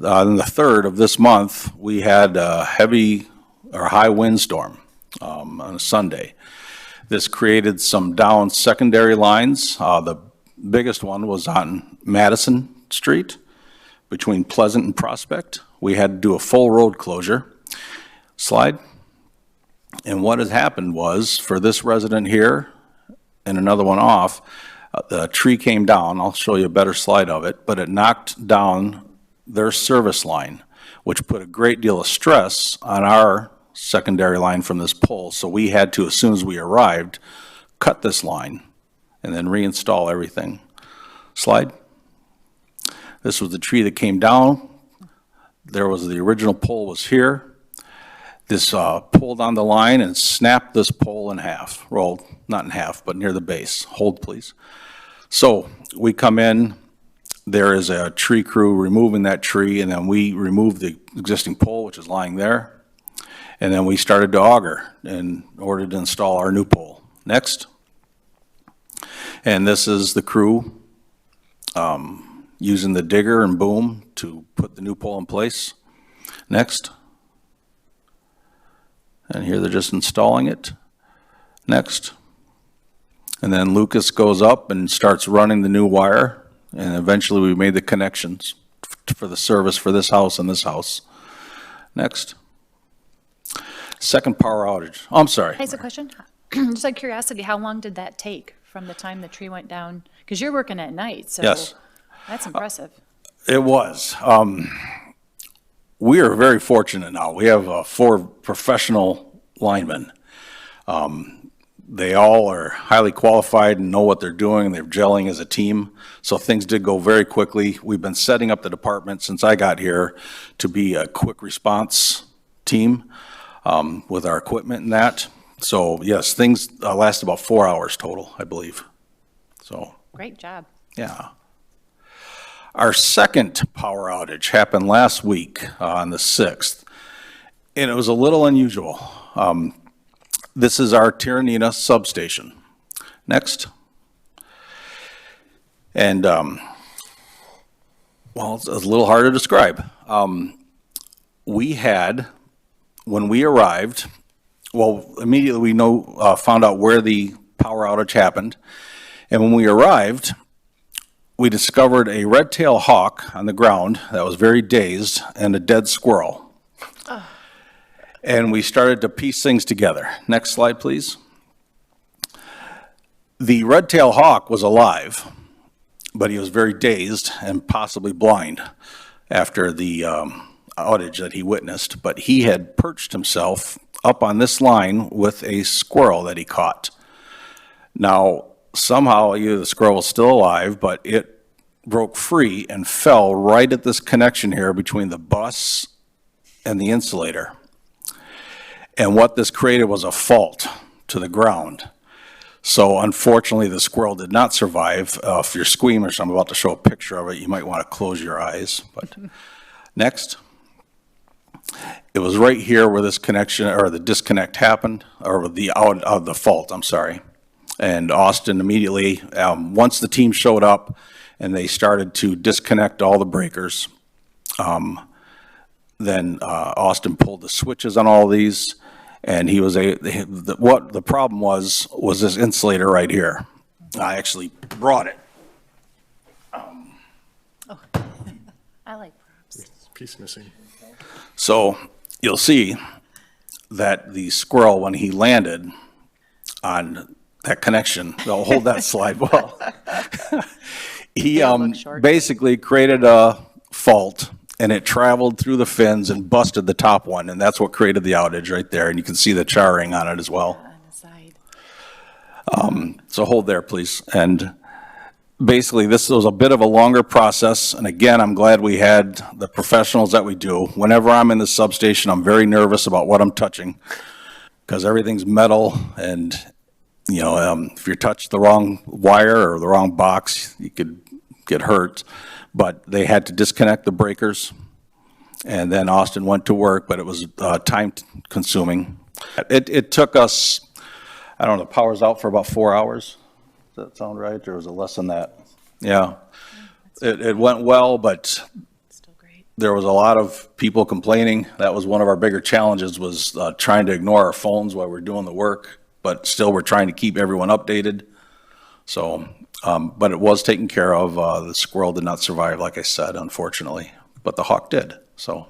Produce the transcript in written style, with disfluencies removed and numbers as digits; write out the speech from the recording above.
on the 3rd of this month, we had a heavy or high windstorm on a Sunday. This created some down secondary lines. The biggest one was on Madison Street between Pleasant and Prospect. We had to do a full road closure. Slide. And what has happened was, for this resident here and another one off, the tree came down. I'll show you a better slide of it, but it knocked down their service line, which put a great deal of stress on our secondary line from this pole. So we had to, as soon as we arrived, cut this line and then reinstall everything. Slide. This was the tree that came down. There was the original pole was here. This pulled on the line and snapped this pole in half. Well, not in half, but near the base. Hold, please. So we come in, there is a tree crew removing that tree, and then we removed the existing pole, which is lying there. And then we started to auger in order to install our new pole. Next. And this is the crew using the digger and boom to put the new pole in place. Next. And here they're just installing it. Next. And then Lucas goes up and starts running the new wire, and eventually we made the connections for the service for this house and this house. Next. Second power outage. Oh, I'm sorry. Hey, a question. Just out of curiosity, how long did that take from the time the tree went down? Because you're working at night, so Yes. that's impressive. It was. We are very fortunate now. We have 4 professional linemen. They all are highly qualified and know what they're doing. They're gelling as a team. So things did go very quickly. We've been setting up the department since I got here to be a quick response team with our equipment and that. So yes, things last about 4 hours total, I believe. So, Great job. yeah. Our second power outage happened last week on the 6th, and it was a little unusual. This is our Tiernina substation. Next. And, well, it's a little hard to describe. We had, when we arrived, well, immediately we found out where the power outage happened, and when we arrived, we discovered a red-tailed hawk on the ground that was very dazed and a dead squirrel. And we started to piece things together. Next slide, please. The red-tailed hawk was alive, but he was very dazed and possibly blind after the outage that he witnessed. But he had perched himself up on this line with a squirrel that he caught. Now, somehow either the squirrel was still alive, but it broke free and fell right at this connection here between the bus and the insulator. And what this created was a fault to the ground. So unfortunately, the squirrel did not survive. If you're squeamish, I'm about to show a picture of it. You might want to close your eyes. But next. It was right here where this connection or the disconnect happened, or the out of the fault, I'm sorry. And Austin immediately, once the team showed up and they started to disconnect all the breakers, then Austin pulled the switches on all these, and he was what the problem was this insulator right here. I actually brought it. I like props. Piece missing. So you'll see that the squirrel, when he landed on that connection, I'll hold that slide well. He basically created a fault, and it traveled through the fins and busted the top one, and that's what created the outage right there. And you can see the charring on it as well. On the side. So hold there, please. And basically, this was a bit of a longer process. And again, I'm glad we had the professionals that we do. Whenever I'm in the substation, I'm very nervous about what I'm touching because everything's metal, and you know, if you touch the wrong wire or the wrong box, you could get hurt. But they had to disconnect the breakers, and then Austin went to work, but it was time consuming. It took us, I don't know, the power's out for about 4 hours. Does that sound right, or was it less than that? Yeah. It went well, but Still great. there was a lot of people complaining. That was one of our bigger challenges, was trying to ignore our phones while we're doing the work, but still we're trying to keep everyone updated. So, but it was taken care of. The squirrel did not survive, like I said, unfortunately, but the hawk did, so.